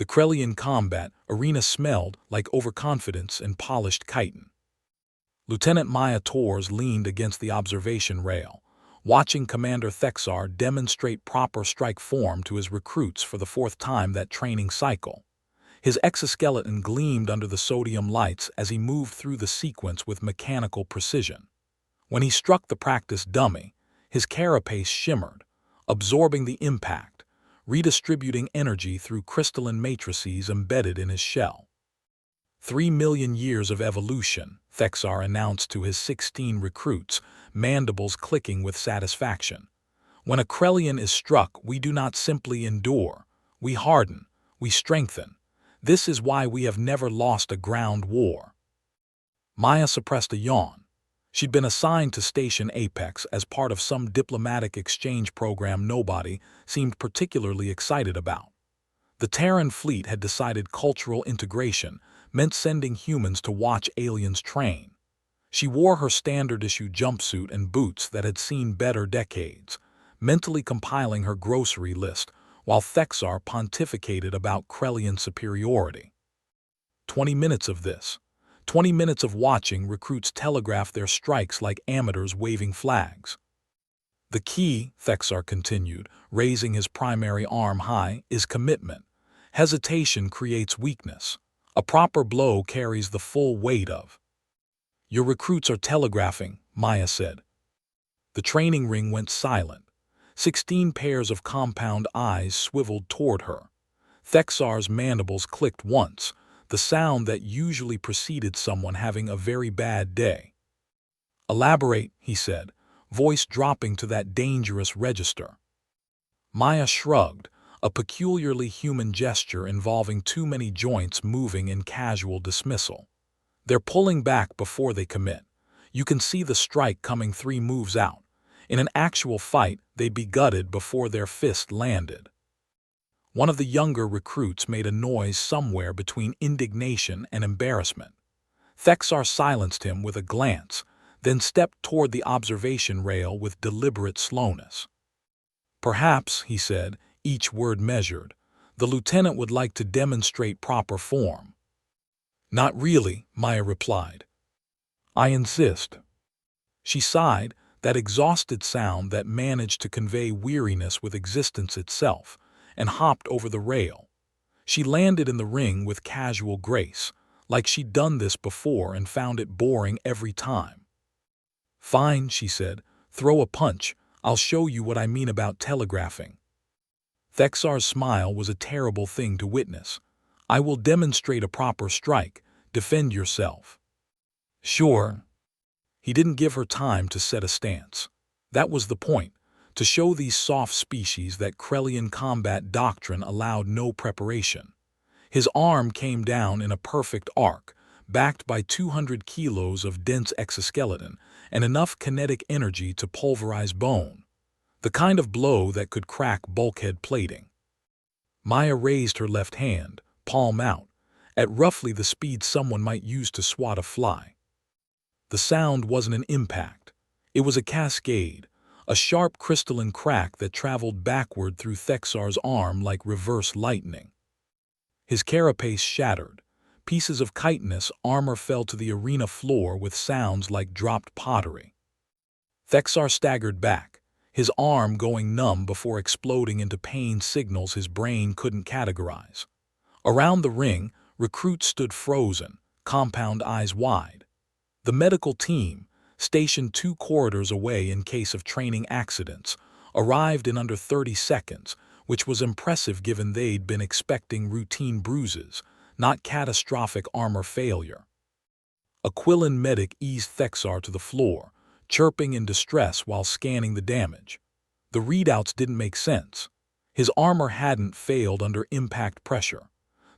The Krellian combat arena smelled like overconfidence and polished chitin. Lieutenant Maya Torres leaned against the observation rail, watching Commander Thexar demonstrate proper strike form to his recruits for the fourth time that training cycle. His exoskeleton gleamed under the sodium lights as he moved through the sequence with mechanical precision. When he struck the practice dummy, his carapace shimmered, absorbing the impact, redistributing energy through crystalline matrices embedded in his shell. 3 million years of evolution, Thexar announced to his 16 recruits, mandibles clicking with satisfaction. When a Krellian is struck, we do not simply endure, we harden, we strengthen. This is why we have never lost a ground war. Maya suppressed a yawn. She'd been assigned to Station Apex as part of some diplomatic exchange program nobody seemed particularly excited about. The Terran fleet had decided cultural integration meant sending humans to watch aliens train. She wore her standard-issue jumpsuit and boots that had seen better decades, mentally compiling her grocery list while Thexar pontificated about Krellian superiority. 20 minutes of this. 20 minutes of watching recruits telegraph their strikes like amateurs waving flags. The key, Thexar continued, raising his primary arm high, is commitment. Hesitation creates weakness. A proper blow carries the full weight of. Your recruits are telegraphing, Maya said. The training ring went silent. 16 pairs of compound eyes swiveled toward her. Thexar's mandibles clicked once, the sound that usually preceded someone having a very bad day. Elaborate, he said, voice dropping to that dangerous register. Maya shrugged, a peculiarly human gesture involving too many joints moving in casual dismissal. They're pulling back before they commit. You can see the strike coming 3 moves out. In an actual fight, they'd be gutted before their fist landed. One of the younger recruits made a noise somewhere between indignation and embarrassment. Thexar silenced him with a glance, then stepped toward the observation rail with deliberate slowness. Perhaps, he said, each word measured, the lieutenant would like to demonstrate proper form. Not really, Maya replied. I insist. She sighed, that exhausted sound that managed to convey weariness with existence itself, and hopped over the rail. She landed in the ring with casual grace, like she'd done this before and found it boring every time. Fine, she said, throw a punch, I'll show you what I mean about telegraphing. Thexar's smile was a terrible thing to witness. I will demonstrate a proper strike, defend yourself. Sure. He didn't give her time to set a stance. That was the point, to show these soft species that Krellian combat doctrine allowed no preparation. His arm came down in a perfect arc, backed by 200 kilos of dense exoskeleton and enough kinetic energy to pulverize bone. The kind of blow that could crack bulkhead plating. Maya raised her left hand, palm out, at roughly the speed someone might use to swat a fly. The sound wasn't an impact. It was a cascade, a sharp crystalline crack that traveled backward through Thexar's arm like reverse lightning. His carapace shattered. Pieces of chitinous armor fell to the arena floor with sounds like dropped pottery. Thexar staggered back, his arm going numb before exploding into pain signals his brain couldn't categorize. Around the ring, recruits stood frozen, compound eyes wide. The medical team, stationed 2 corridors away in case of training accidents, arrived in under 30 seconds, which was impressive given they'd been expecting routine bruises, not catastrophic armor failure. A Quillan medic eased Thexar to the floor, chirping in distress while scanning the damage. The readouts didn't make sense. His armor hadn't failed under impact pressure.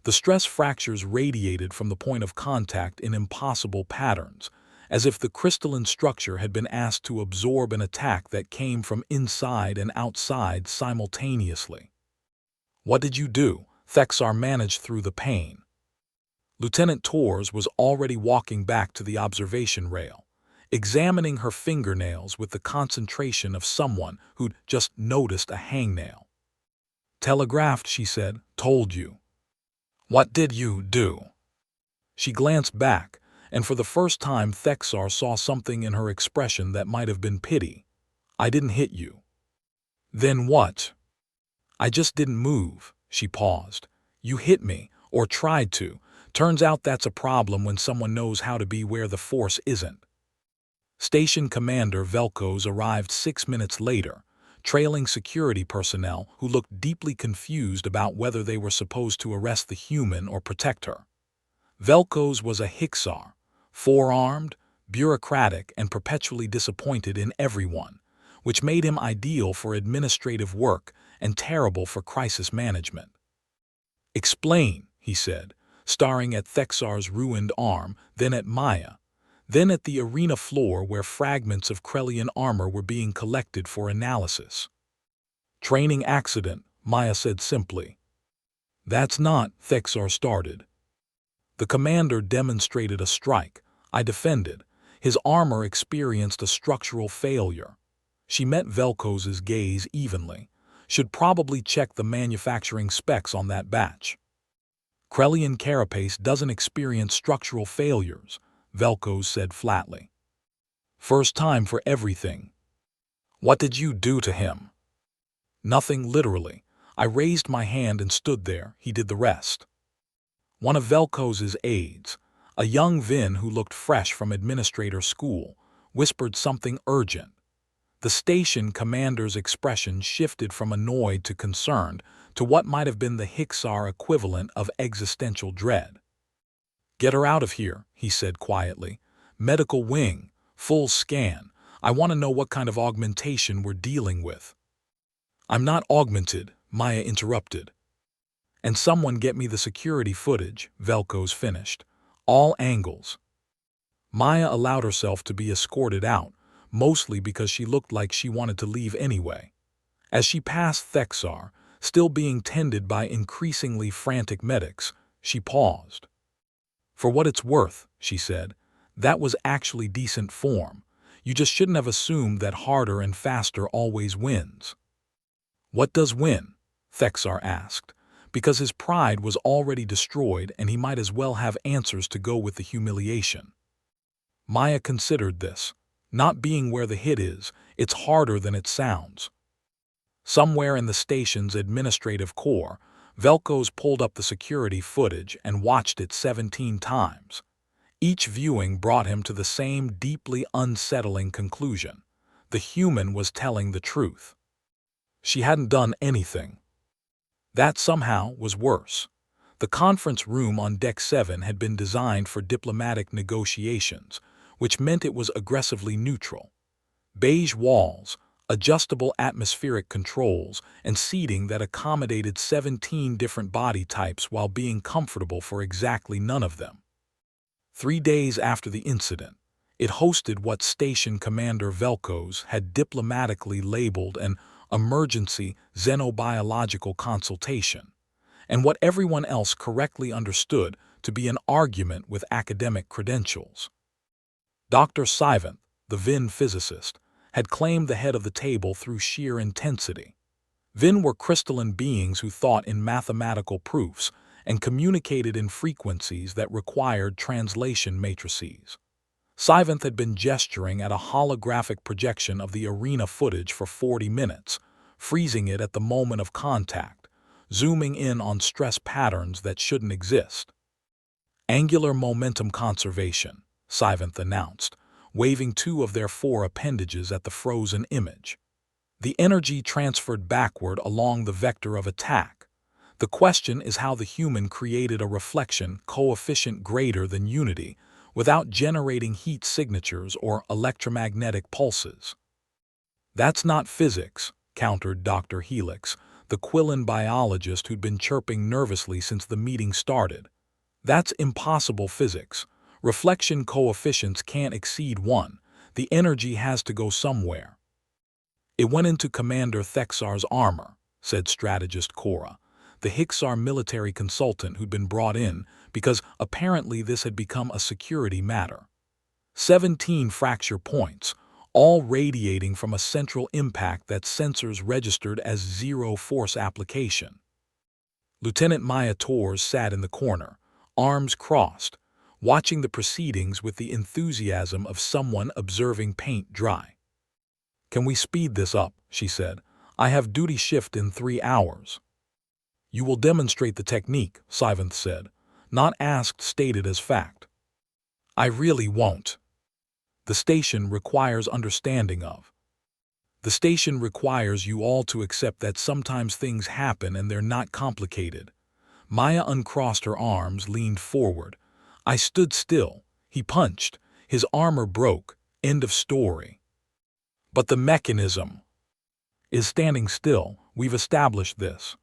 The stress fractures radiated from the point of contact in impossible patterns, as if the crystalline structure had been asked to absorb an attack that came from inside and outside simultaneously. What did you do? Thexar managed through the pain. Lieutenant Torres was already walking back to the observation rail, examining her fingernails with the concentration of someone who'd just noticed a hangnail. Telegraphed, she said, told you. What did you do? She glanced back, and for the first time Thexar saw something in her expression that might have been pity. I didn't hit you. Then what? I just didn't move, she paused. You hit me, or tried to. Turns out that's a problem when someone knows how to be where the force isn't. Station Commander Velkoz arrived 6 minutes later, trailing security personnel who looked deeply confused about whether they were supposed to arrest the human or protect her. Velkoz was a Hixar, four-armed, bureaucratic, and perpetually disappointed in everyone, which made him ideal for administrative work and terrible for crisis management. Explain, he said, staring at Thexar's ruined arm, then at Maya, then at the arena floor where fragments of Krellian armor were being collected for analysis. Training accident, Maya said simply. That's not, Thexar started. The commander demonstrated a strike. I defended. His armor experienced a structural failure. She met Velkoz's gaze evenly. Should probably check the manufacturing specs on that batch. Krellian carapace doesn't experience structural failures, Velkoz said flatly. First time for everything. What did you do to him? Nothing literally. I raised my hand and stood there. He did the rest. One of Velkoz's aides, a young Vin who looked fresh from administrator school, whispered something urgent. The station commander's expression shifted from annoyed to concerned to what might have been the Hixar equivalent of existential dread. Get her out of here, he said quietly. Medical wing, full scan. I want to know what kind of augmentation we're dealing with. I'm not augmented, Maya interrupted. And someone get me the security footage, Velkoz finished. All angles. Maya allowed herself to be escorted out, mostly because she looked like she wanted to leave anyway. As she passed Thexar, still being tended by increasingly frantic medics, she paused. For what it's worth, she said, that was actually decent form. You just shouldn't have assumed that harder and faster always wins. What does win? Thexar asked, because his pride was already destroyed and he might as well have answers to go with the humiliation. Maya considered this. Not being where the hit is, it's harder than it sounds. Somewhere in the station's administrative core, Velkoz pulled up the security footage and watched it 17 times. Each viewing brought him to the same deeply unsettling conclusion. The human was telling the truth. She hadn't done anything. That somehow was worse. The conference room on Deck 7 had been designed for diplomatic negotiations, which meant it was aggressively neutral. Beige walls, adjustable atmospheric controls, and seating that accommodated 17 different body types while being comfortable for exactly none of them. 3 days after the incident, it hosted what Station Commander Velkoz had diplomatically labeled an emergency xenobiological consultation, and what everyone else correctly understood to be an argument with academic credentials. Dr. Sivant, the Vin physicist, had claimed the head of the table through sheer intensity. Vin were crystalline beings who thought in mathematical proofs and communicated in frequencies that required translation matrices. Sivant had been gesturing at a holographic projection of the arena footage for 40 minutes, freezing it at the moment of contact, zooming in on stress patterns that shouldn't exist. Angular momentum conservation, Sivant announced, waving 2 of their 4 appendages at the frozen image. The energy transferred backward along the vector of attack. The question is how the human created a reflection coefficient greater than unity without generating heat signatures or electromagnetic pulses. That's not physics, countered Dr. Helix, the Quillan biologist who'd been chirping nervously since the meeting started. That's impossible physics. Reflection coefficients can't exceed 1. The energy has to go somewhere. It went into Commander Thexar's armor, said strategist Cora, the Hixar military consultant who'd been brought in because apparently this had become a security matter. 17 fracture points, all radiating from a central impact that sensors registered as zero force application. Lieutenant Maya Torres sat in the corner, arms crossed, watching the proceedings with the enthusiasm of someone observing paint dry. "Can we speed this up?" she said. "I have duty shift in 3 hours." "You will demonstrate the technique," Sivanth said. "Not asked, stated as fact." "I really won't. The station requires understanding of. The station requires you all to accept that sometimes things happen and they're not complicated." Maya uncrossed her arms, leaned forward. "I stood still. He punched. His armor broke. End of story." "But the mechanism is standing still. We've established this."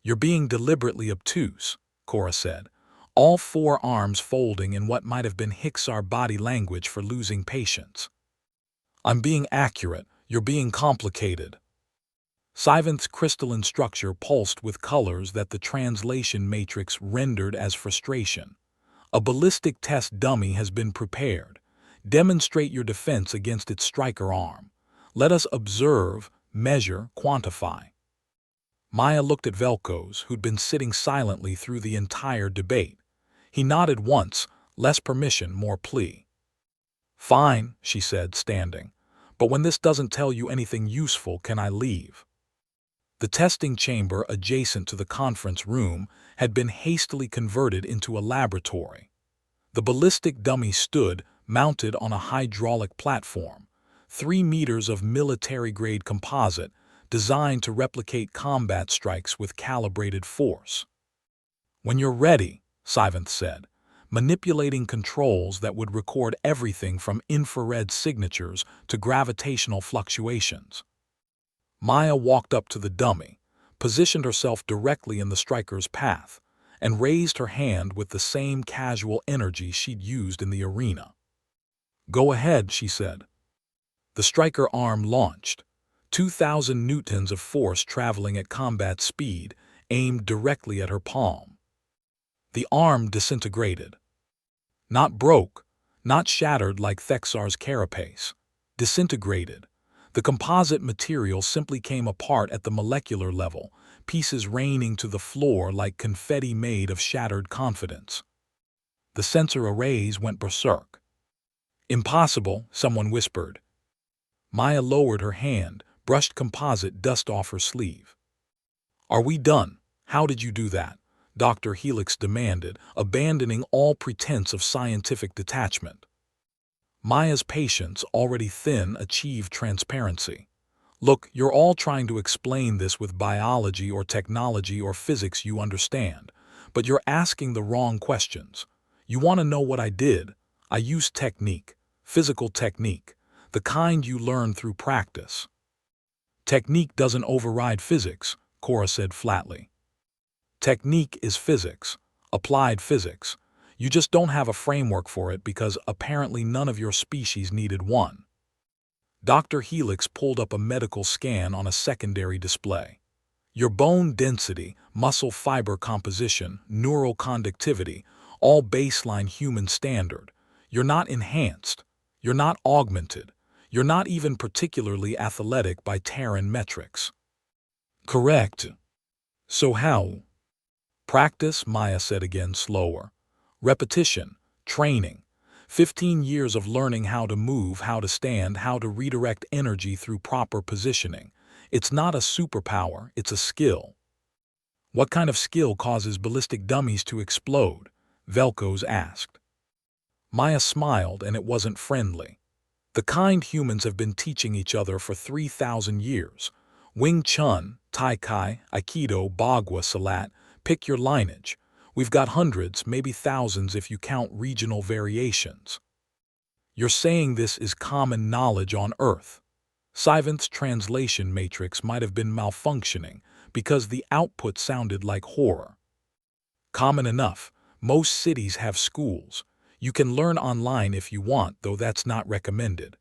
"You're being deliberately obtuse," Cora said, all 4 arms folding in what might have been Hicksar body language for losing patience. "I'm being accurate. You're being complicated." Sivanth's crystalline structure pulsed with colors that the translation matrix rendered as frustration. "A ballistic test dummy has been prepared. Demonstrate your defense against its striker arm. Let us observe, measure, quantify." Maya looked at Velkoz, who'd been sitting silently through the entire debate. He nodded once, less permission, more plea. "Fine," she said, standing. "But when this doesn't tell you anything useful, can I leave?" The testing chamber adjacent to the conference room had been hastily converted into a laboratory. The ballistic dummy stood, mounted on a hydraulic platform, 3 meters of military-grade composite, designed to replicate combat strikes with calibrated force. "When you're ready," Sivanth said, manipulating controls that would record everything from infrared signatures to gravitational fluctuations. Maya walked up to the dummy, positioned herself directly in the striker's path, and raised her hand with the same casual energy she'd used in the arena. "Go ahead," she said. The striker arm launched, 2,000 newtons of force traveling at combat speed, aimed directly at her palm. The arm disintegrated. Not broke, not shattered like Thexar's carapace. Disintegrated. The composite material simply came apart at the molecular level, pieces raining to the floor like confetti made of shattered confidence. The sensor arrays went berserk. "Impossible," someone whispered. Maya lowered her hand, brushed composite dust off her sleeve. "Are we done? How did you do that?" Dr. Helix demanded, abandoning all pretense of scientific detachment. Maya's patience, already thin, achieved transparency. "Look, you're all trying to explain this with biology or technology or physics you understand, but you're asking the wrong questions. You want to know what I did? I used technique, physical technique, the kind you learn through practice." "Technique doesn't override physics," Cora said flatly. "Technique is physics, applied physics. You just don't have a framework for it because apparently none of your species needed one." Dr. Helix pulled up a medical scan on a secondary display. "Your bone density, muscle fiber composition, neural conductivity, all baseline human standard. You're not enhanced. You're not augmented. You're not even particularly athletic by Terran metrics." "Correct. So how?" "Practice," Maya said again, slower. "Repetition, training. 15 years of learning how to move, how to stand, how to redirect energy through proper positioning. It's not a superpower, it's a skill." "What kind of skill causes ballistic dummies to explode?" Velkoz asked. Maya smiled, and it wasn't friendly. "The kind humans have been teaching each other for 3,000 years. Wing Chun, Tai Chi, Aikido, Bagua, Salat, pick your lineage. We've got hundreds, maybe thousands if you count regional variations." "You're saying this is common knowledge on Earth." Sivanth's translation matrix might have been malfunctioning because the output sounded like horror. "Common enough. Most cities have schools. You can learn online if you want, though that's not recommended."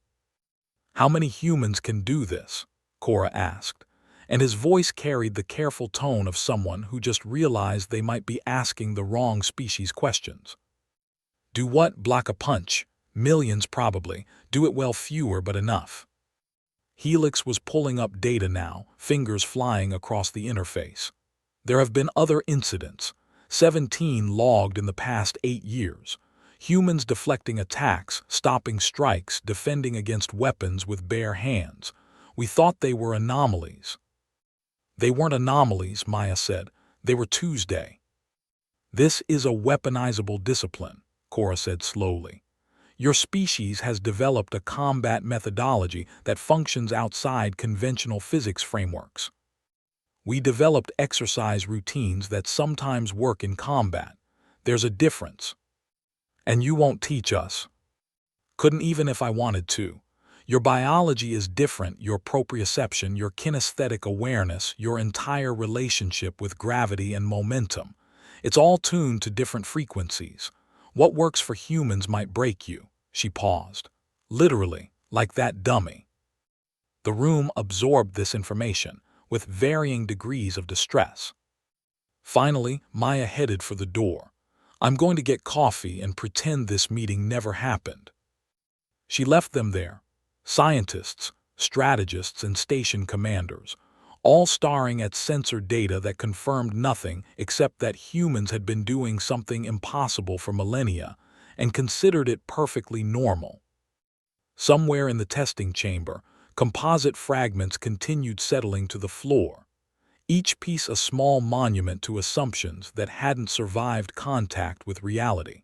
"How many humans can do this?" Cora asked, and his voice carried the careful tone of someone who just realized they might be asking the wrong species questions. "Do what? Block a punch? Millions probably. Do it well, fewer but enough." Helix was pulling up data now, fingers flying across the interface. There have been other incidents, 17 logged in the past 8 years. Humans deflecting attacks, stopping strikes, defending against weapons with bare hands. We thought they were anomalies. They weren't anomalies, Maya said. They were Tuesday. This is a weaponizable discipline, Cora said slowly. Your species has developed a combat methodology that functions outside conventional physics frameworks. We developed exercise routines that sometimes work in combat. There's a difference. And you won't teach us. Couldn't even if I wanted to. Your biology is different, your proprioception, your kinesthetic awareness, your entire relationship with gravity and momentum. It's all tuned to different frequencies. What works for humans might break you. She paused. Literally, like that dummy. The room absorbed this information, with varying degrees of distress. Finally, Maya headed for the door. I'm going to get coffee and pretend this meeting never happened. She left them there. Scientists, strategists, and station commanders, all staring at sensor data that confirmed nothing except that humans had been doing something impossible for millennia and considered it perfectly normal. Somewhere in the testing chamber, composite fragments continued settling to the floor, each piece a small monument to assumptions that hadn't survived contact with reality.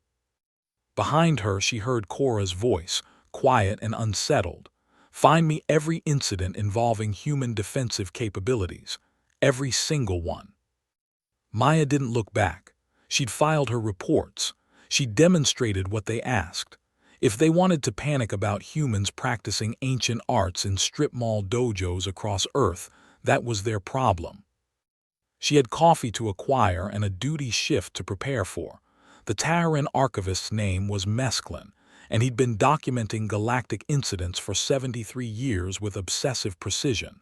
Behind her, she heard Cora's voice, quiet and unsettled. Find me every incident involving human defensive capabilities, every single one. Maya didn't look back. She'd filed her reports. She'd demonstrated what they asked. If they wanted to panic about humans practicing ancient arts in strip mall dojos across Earth, that was their problem. She had coffee to acquire and a duty shift to prepare for. The Taharan archivist's name was Mesklin, and he'd been documenting galactic incidents for 73 years with obsessive precision.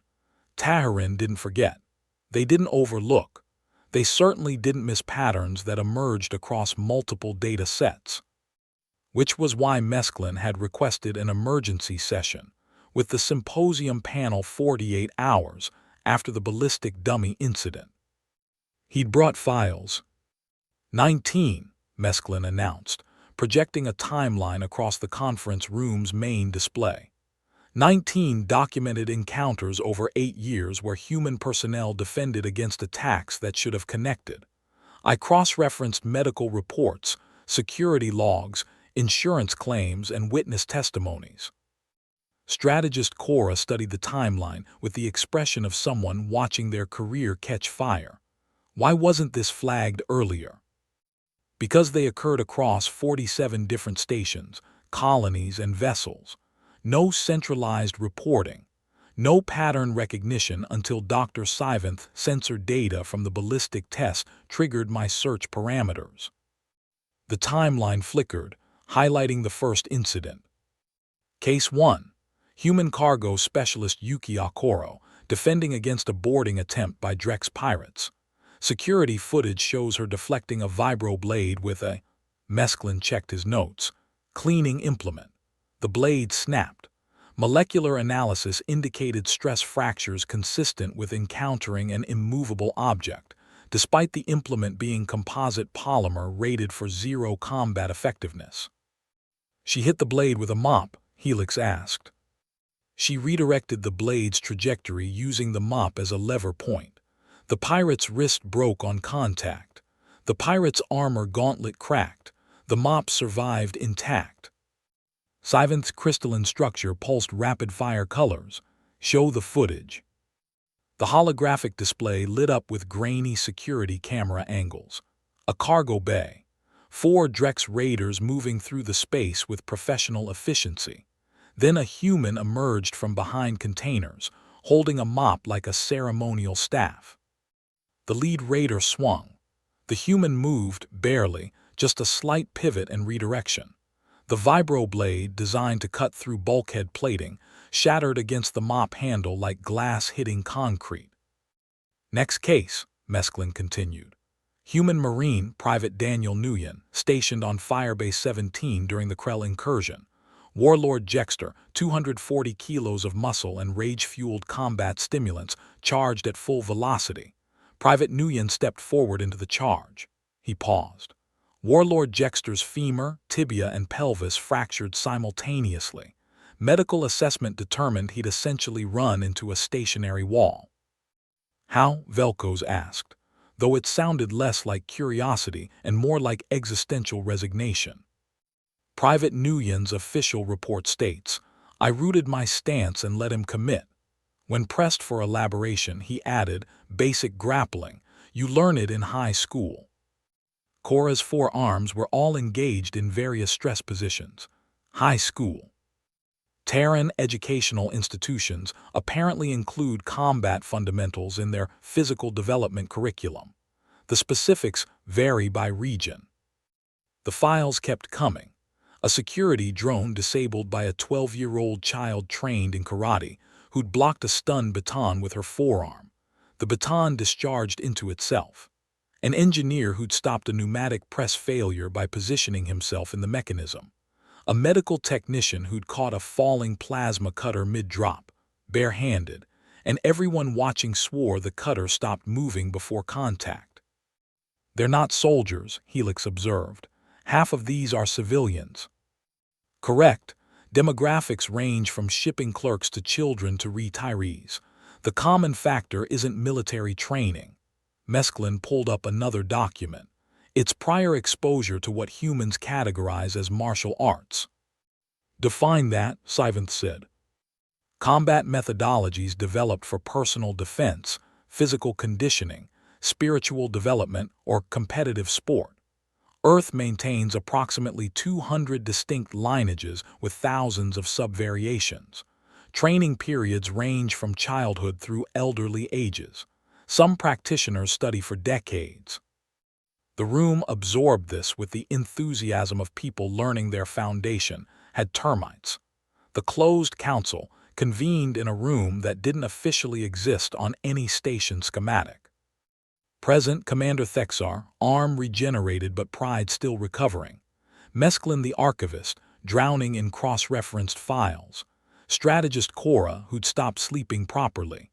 Taharan didn't forget. They didn't overlook. They certainly didn't miss patterns that emerged across multiple data sets. Which was why Mesklin had requested an emergency session, with the symposium panel 48 hours after the ballistic dummy incident. He'd brought files. 19, Mesklin announced, projecting a timeline across the conference room's main display. 19 documented encounters over 8 years where human personnel defended against attacks that should have connected. I cross-referenced medical reports, security logs, insurance claims, and witness testimonies. Strategist Cora studied the timeline with the expression of someone watching their career catch fire. Why wasn't this flagged earlier? Because they occurred across 47 different stations, colonies, and vessels. No centralized reporting. No pattern recognition until Dr. Sivanth censored data from the ballistic test triggered my search parameters. The timeline flickered, highlighting the first incident. Case 1. Human cargo specialist Yuki Okoro, defending against a boarding attempt by Drex pirates. Security footage shows her deflecting a vibroblade with a, Mesklin checked his notes, cleaning implement. The blade snapped. Molecular analysis indicated stress fractures consistent with encountering an immovable object, despite the implement being composite polymer rated for 0 combat effectiveness. She hit the blade with a mop, Helix asked. She redirected the blade's trajectory using the mop as a lever point. The pirate's wrist broke on contact. The pirate's armor gauntlet cracked. The mop survived intact. Sivanth's crystalline structure pulsed rapid-fire colors. Show the footage. The holographic display lit up with grainy security camera angles. A cargo bay. 4 Drex raiders moving through the space with professional efficiency. Then a human emerged from behind containers, holding a mop like a ceremonial staff. The lead raider swung. The human moved, barely, just a slight pivot and redirection. The vibroblade, designed to cut through bulkhead plating, shattered against the mop handle like glass hitting concrete. Next case, Mesklin continued. Human Marine Private Daniel Nguyen, stationed on Firebase 17 during the Krell incursion. Warlord Jexter, 240 kilos of muscle and rage-fueled combat stimulants charged at full velocity. Private Nguyen stepped forward into the charge. He paused. Warlord Jexter's femur, tibia, and pelvis fractured simultaneously. Medical assessment determined he'd essentially run into a stationary wall. How? Velkoz asked, though it sounded less like curiosity and more like existential resignation. Private Nguyen's official report states, I rooted my stance and let him commit. When pressed for elaboration, he added, basic grappling. You learn it in high school. Cora's forearms were all engaged in various stress positions. High school. Terran educational institutions apparently include combat fundamentals in their physical development curriculum. The specifics vary by region. The files kept coming. A security drone disabled by a 12-year-old child trained in karate who'd blocked a stun baton with her forearm. The baton discharged into itself. An engineer who'd stopped a pneumatic press failure by positioning himself in the mechanism. A medical technician who'd caught a falling plasma cutter mid-drop, barehanded, and everyone watching swore the cutter stopped moving before contact. They're not soldiers, Helix observed. Half of these are civilians. Correct. Demographics range from shipping clerks to children to retirees. The common factor isn't military training. Mesklin pulled up another document. It's prior exposure to what humans categorize as martial arts. Define that, Sivanth said. Combat methodologies developed for personal defense, physical conditioning, spiritual development, or competitive sport. Earth maintains approximately 200 distinct lineages with thousands of subvariations. Training periods range from childhood through elderly ages. Some practitioners study for decades. The room absorbed this with the enthusiasm of people learning their foundation, had termites. The closed council convened in a room that didn't officially exist on any station schematic. Present Commander Thexar, arm regenerated but pride still recovering. Mesklin the archivist, drowning in cross-referenced files. Strategist Cora, who'd stopped sleeping properly.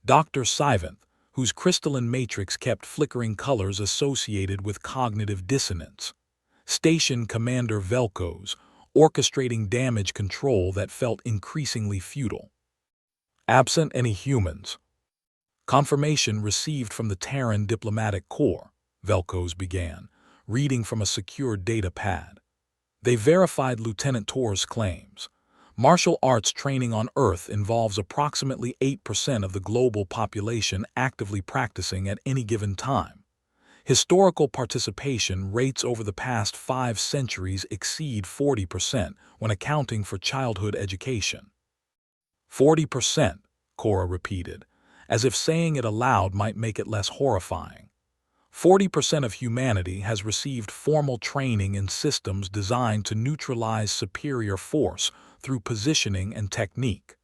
Dr. Sivanth, whose crystalline matrix kept flickering colors associated with cognitive dissonance. Station Commander Velkoz, orchestrating damage control that felt increasingly futile. Absent any humans. Confirmation received from the Terran Diplomatic Corps, Velkoz began, reading from a secure data pad. They verified Lieutenant Tor's claims. Martial arts training on Earth involves approximately 8% of the global population actively practicing at any given time. Historical participation rates over the past 5 centuries exceed 40% when accounting for childhood education. 40%, Cora repeated, as if saying it aloud might make it less horrifying. 40% of humanity has received formal training in systems designed to neutralize superior force through positioning and technique.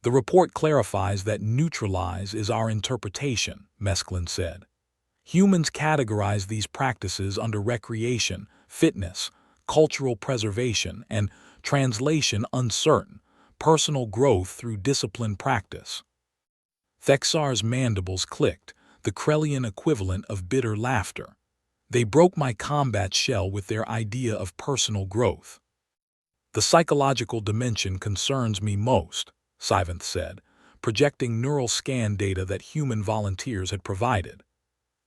The report clarifies that neutralize is our interpretation, Mesklin said. Humans categorize these practices under recreation, fitness, cultural preservation, and translation uncertain, personal growth through disciplined practice. Thexar's mandibles clicked, the Krellian equivalent of bitter laughter. They broke my combat shell with their idea of personal growth. The psychological dimension concerns me most, Sivanth said, projecting neural scan data that human volunteers had provided.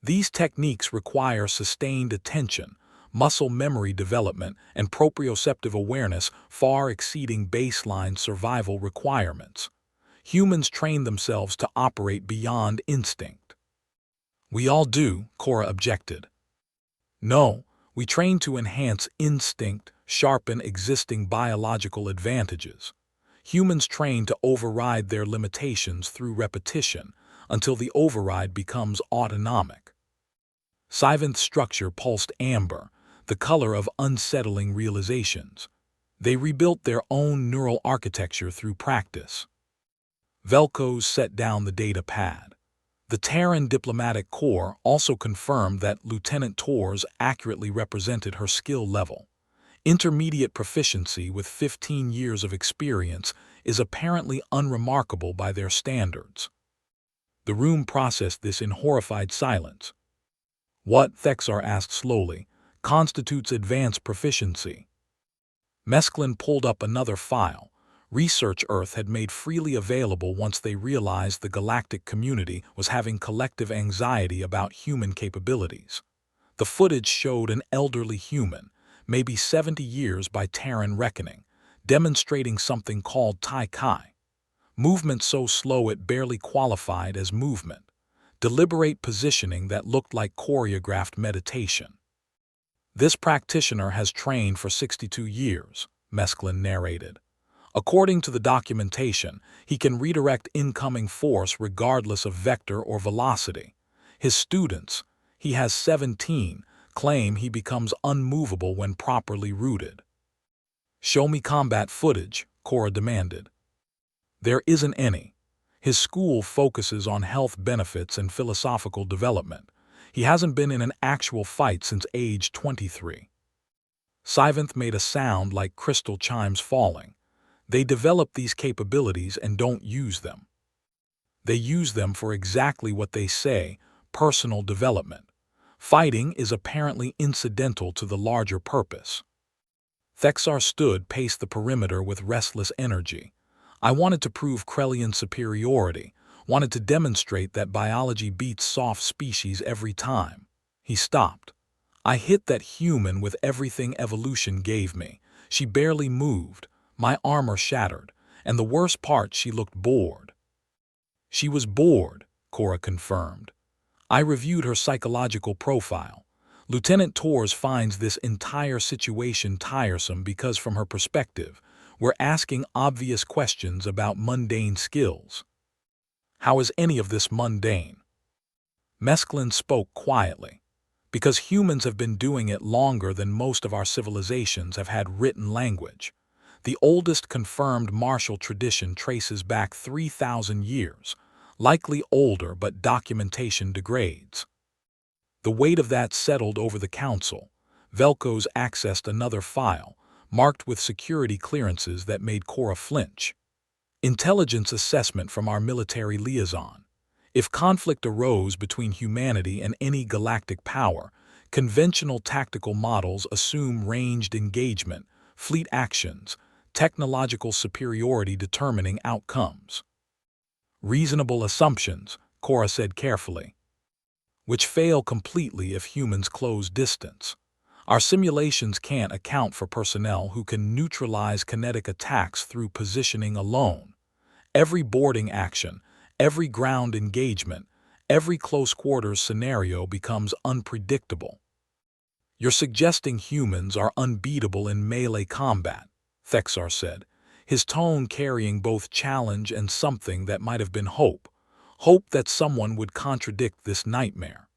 These techniques require sustained attention, muscle memory development, and proprioceptive awareness far exceeding baseline survival requirements. Humans train themselves to operate beyond instinct. We all do, Cora objected. No, we train to enhance instinct, sharpen existing biological advantages. Humans train to override their limitations through repetition until the override becomes autonomic. Sivanth's structure pulsed amber, the color of unsettling realizations. They rebuilt their own neural architecture through practice. Velkoz set down the data pad. The Terran Diplomatic Corps also confirmed that Lieutenant Tor's accurately represented her skill level. Intermediate proficiency with 15 years of experience is apparently unremarkable by their standards. The room processed this in horrified silence. What, Thexar asked slowly, constitutes advanced proficiency? Mesklin pulled up another file. Research Earth had made freely available once they realized the galactic community was having collective anxiety about human capabilities. The footage showed an elderly human, maybe 70 years by Terran reckoning, demonstrating something called Tai Kai. Movement so slow it barely qualified as movement. Deliberate positioning that looked like choreographed meditation. This practitioner has trained for 62 years, Mesklin narrated. According to the documentation, he can redirect incoming force regardless of vector or velocity. His students, he has 17, claim he becomes unmovable when properly rooted. Show me combat footage, Cora demanded. There isn't any. His school focuses on health benefits and philosophical development. He hasn't been in an actual fight since age 23. Sivanth made a sound like crystal chimes falling. They develop these capabilities and don't use them. They use them for exactly what they say, personal development. Fighting is apparently incidental to the larger purpose. Thexar stood paced the perimeter with restless energy. I wanted to prove Krellian superiority, wanted to demonstrate that biology beats soft species every time. He stopped. I hit that human with everything evolution gave me. She barely moved, my armor shattered, and the worst part, she looked bored. She was bored, Cora confirmed. I reviewed her psychological profile. Lieutenant Torres finds this entire situation tiresome because from her perspective, we're asking obvious questions about mundane skills. How is any of this mundane? Mesklin spoke quietly. Because humans have been doing it longer than most of our civilizations have had written language. The oldest confirmed martial tradition traces back 3,000 years, likely older but documentation degrades. The weight of that settled over the council. Velko's accessed another file, marked with security clearances that made Cora flinch. Intelligence assessment from our military liaison. If conflict arose between humanity and any galactic power, conventional tactical models assume ranged engagement, fleet actions, technological superiority determining outcomes. Reasonable assumptions, Cora said carefully, which fail completely if humans close distance. Our simulations can't account for personnel who can neutralize kinetic attacks through positioning alone. Every boarding action, every ground engagement, every close-quarters scenario becomes unpredictable. You're suggesting humans are unbeatable in melee combat, Thexar said, his tone carrying both challenge and something that might have been hope. Hope that someone would contradict this nightmare.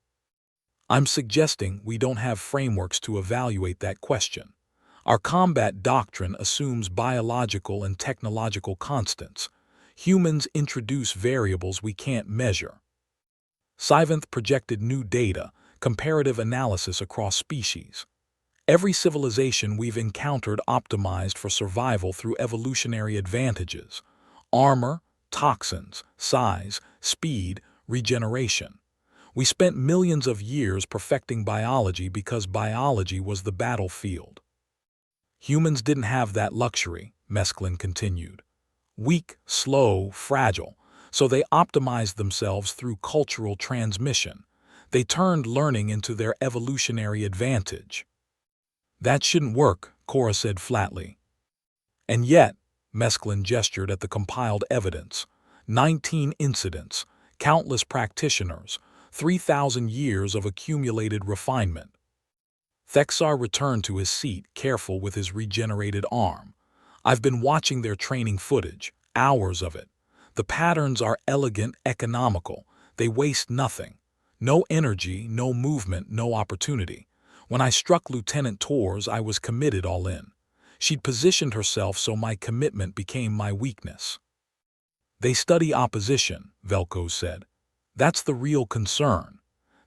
I'm suggesting we don't have frameworks to evaluate that question. Our combat doctrine assumes biological and technological constants. Humans introduce variables we can't measure. Sivanth projected new data, comparative analysis across species. Every civilization we've encountered optimized for survival through evolutionary advantages: armor, toxins, size, speed, regeneration. We spent millions of years perfecting biology because biology was the battlefield. Humans didn't have that luxury, Mesklin continued. Weak, slow, fragile, so they optimized themselves through cultural transmission. They turned learning into their evolutionary advantage. That shouldn't work, Cora said flatly. And yet, Mesklin gestured at the compiled evidence. 19 incidents, countless practitioners, 3,000 years of accumulated refinement. Thexar returned to his seat, careful with his regenerated arm. I've been watching their training footage, hours of it. The patterns are elegant, economical. They waste nothing. No energy, no movement, no opportunity. When I struck Lieutenant Torres, I was committed all in. She'd positioned herself so my commitment became my weakness. They study opposition, Velko said. That's the real concern.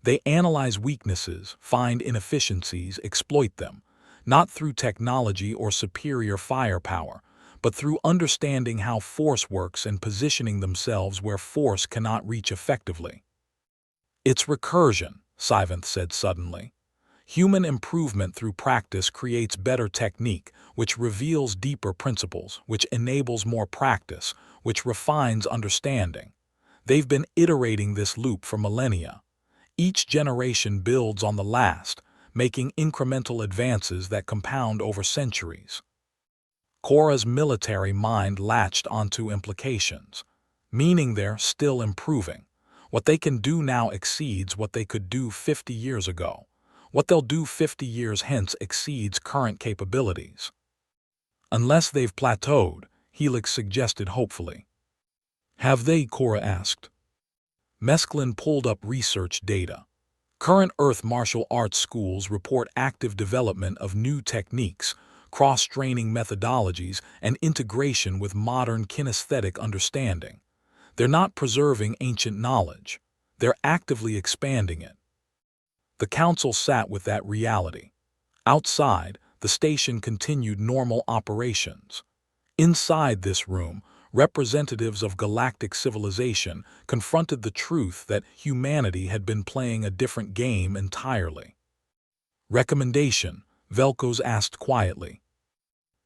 They analyze weaknesses, find inefficiencies, exploit them, not through technology or superior firepower, but through understanding how force works and positioning themselves where force cannot reach effectively. It's recursion, Sivanth said suddenly. Human improvement through practice creates better technique, which reveals deeper principles, which enables more practice, which refines understanding. They've been iterating this loop for millennia. Each generation builds on the last, making incremental advances that compound over centuries. Cora's military mind latched onto implications, meaning they're still improving. What they can do now exceeds what they could do 50 years ago. What they'll do 50 years hence exceeds current capabilities. Unless they've plateaued, Helix suggested hopefully. Have they? Cora asked. Mesklin pulled up research data. Current Earth martial arts schools report active development of new techniques, cross-training methodologies, and integration with modern kinesthetic understanding. They're not preserving ancient knowledge. They're actively expanding it. The council sat with that reality. Outside, the station continued normal operations. Inside this room, representatives of galactic civilization confronted the truth that humanity had been playing a different game entirely. Recommendation, Velkos asked quietly.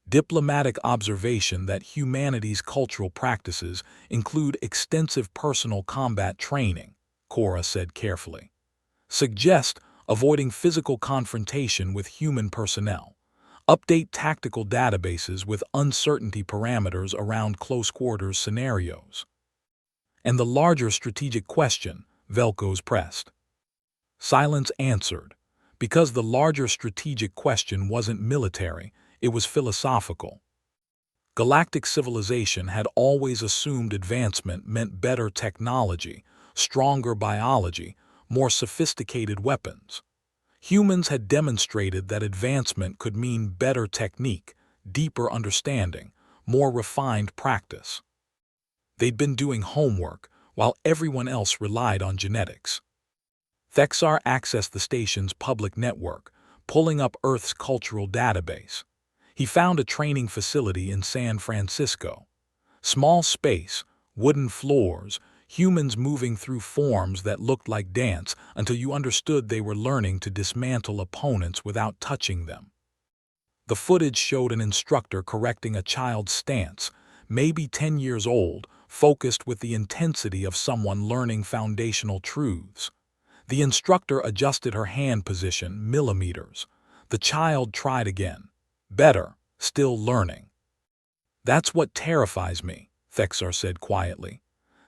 Diplomatic observation that humanity's cultural practices include extensive personal combat training, Cora said carefully. Suggest avoiding physical confrontation with human personnel. Update tactical databases with uncertainty parameters around close-quarters scenarios. And the larger strategic question, Velkos pressed. Silence answered, because the larger strategic question wasn't military, it was philosophical. Galactic civilization had always assumed advancement meant better technology, stronger biology, more sophisticated weapons. Humans had demonstrated that advancement could mean better technique, deeper understanding, more refined practice. They'd been doing homework, while everyone else relied on genetics. Thexar accessed the station's public network, pulling up Earth's cultural database. He found a training facility in San Francisco. Small space, wooden floors, humans moving through forms that looked like dance until you understood they were learning to dismantle opponents without touching them. The footage showed an instructor correcting a child's stance, maybe 10 years old, focused with the intensity of someone learning foundational truths. The instructor adjusted her hand position millimeters. The child tried again. Better, still learning. That's what terrifies me, Thexar said quietly.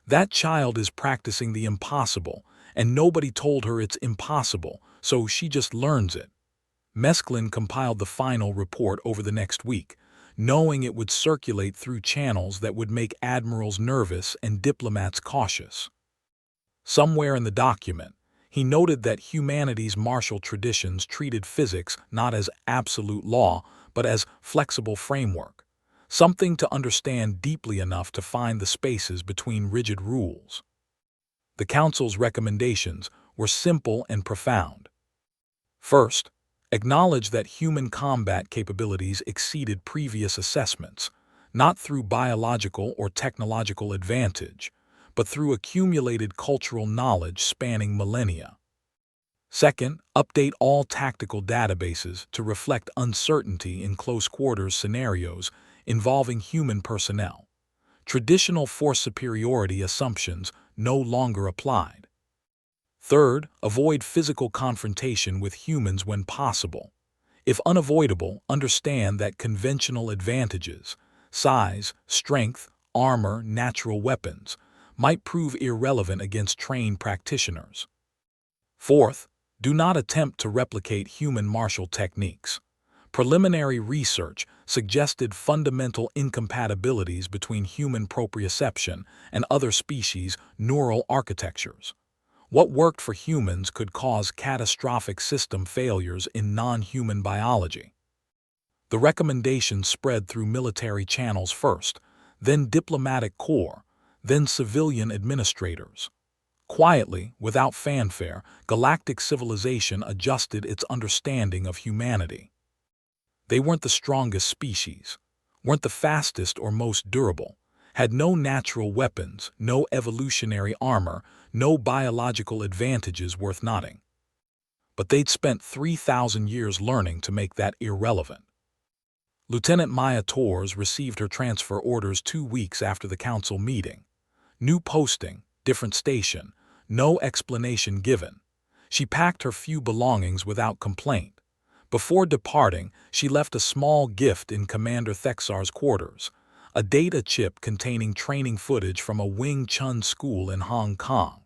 That child is practicing the impossible, and nobody told her it's impossible, so she just learns it. Mesklin compiled the final report over the next week, knowing it would circulate through channels that would make admirals nervous and diplomats cautious. Somewhere in the document, he noted that humanity's martial traditions treated physics not as absolute law, but as flexible framework. Something to understand deeply enough to find the spaces between rigid rules. The Council's recommendations were simple and profound. First, acknowledge that human combat capabilities exceeded previous assessments, not through biological or technological advantage, but through accumulated cultural knowledge spanning millennia. Second, update all tactical databases to reflect uncertainty in close-quarters scenarios involving human personnel. Traditional force superiority assumptions no longer applied. Third, avoid physical confrontation with humans when possible. If unavoidable, understand that conventional advantages, size, strength, armor, natural weapons, might prove irrelevant against trained practitioners. Fourth, do not attempt to replicate human martial techniques. Preliminary research suggested fundamental incompatibilities between human proprioception and other species' neural architectures. What worked for humans could cause catastrophic system failures in non-human biology. The recommendations spread through military channels first, then diplomatic corps, then civilian administrators. Quietly, without fanfare, galactic civilization adjusted its understanding of humanity. They weren't the strongest species. weren't the fastest or most durable, had no natural weapons, no evolutionary armor, no biological advantages worth noting. But they'd spent 3,000 years learning to make that irrelevant. Lieutenant Maya Torres received her transfer orders 2 weeks after the council meeting. New posting, different station, no explanation given. She packed her few belongings without complaint. Before departing, she left a small gift in Commander Thexar's quarters, a data chip containing training footage from a Wing Chun school in Hong Kong.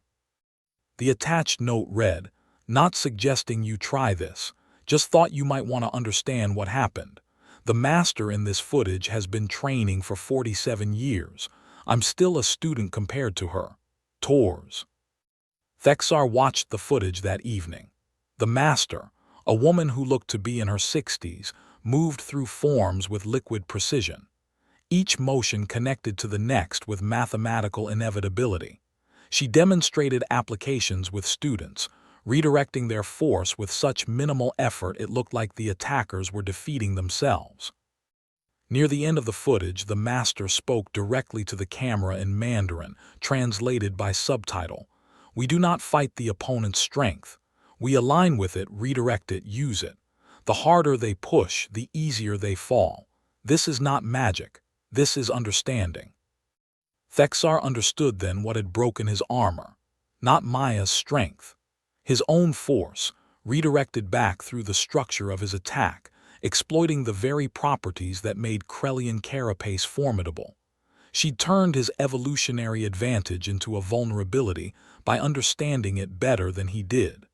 The attached note read, "Not suggesting you try this, just thought you might want to understand what happened. The master in this footage has been training for 47 years. I'm still a student compared to her. Torres." Thexar watched the footage that evening. The master, a woman who looked to be in her 60s, moved through forms with liquid precision. Each motion connected to the next with mathematical inevitability. She demonstrated applications with students, redirecting their force with such minimal effort it looked like the attackers were defeating themselves. Near the end of the footage, the master spoke directly to the camera in Mandarin, translated by subtitle. "We do not fight the opponent's strength. We align with it, redirect it, use it. The harder they push, the easier they fall. This is not magic. This is understanding." Thexar understood then what had broken his armor. Not Maya's strength. His own force, redirected back through the structure of his attack, exploiting the very properties that made Krellian carapace formidable. She'd turned his evolutionary advantage into a vulnerability by understanding it better than he did.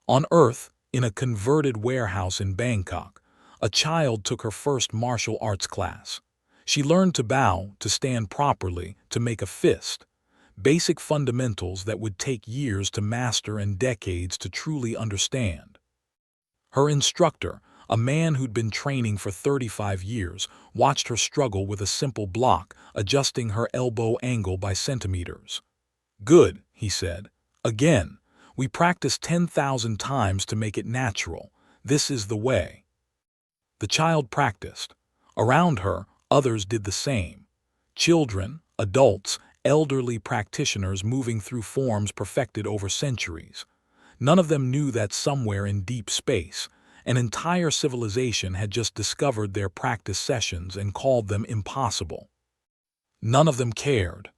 On Earth, in a converted warehouse in Bangkok, a child took her first martial arts class. She learned to bow, to stand properly, to make a fist. Basic fundamentals that would take years to master and decades to truly understand. Her instructor, a man who'd been training for 35 years, watched her struggle with a simple block, adjusting her elbow angle by centimeters. "Good," he said. "Again. We practice 10,000 times to make it natural. This is the way." The child practiced. Around her, others did the same. Children, adults, elderly practitioners moving through forms perfected over centuries. None of them knew that somewhere in deep space, an entire civilization had just discovered their practice sessions and called them impossible. None of them cared.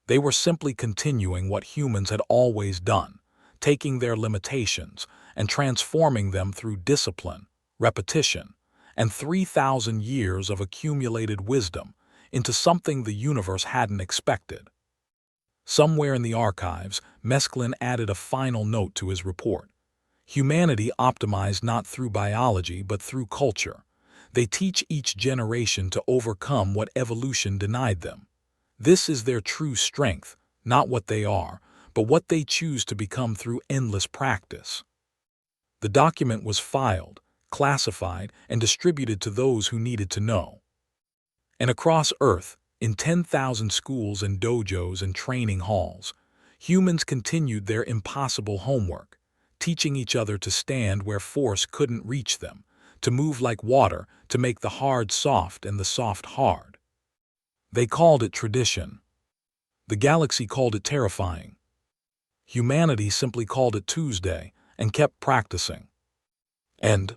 They were simply continuing what humans had always done, taking their limitations and transforming them through discipline, repetition, and 3,000 years of accumulated wisdom into something the universe hadn't expected. Somewhere in the archives, Mesklin added a final note to his report. Humanity optimized not through biology but through culture. They teach each generation to overcome what evolution denied them. This is their true strength, not what they are, but what they choose to become through endless practice. The document was filed, classified, and distributed to those who needed to know. And across Earth, in 10,000 schools and dojos and training halls, humans continued their impossible homework, teaching each other to stand where force couldn't reach them, to move like water, to make the hard soft and the soft hard. They called it tradition. The galaxy called it terrifying. Humanity simply called it Tuesday and kept practicing. And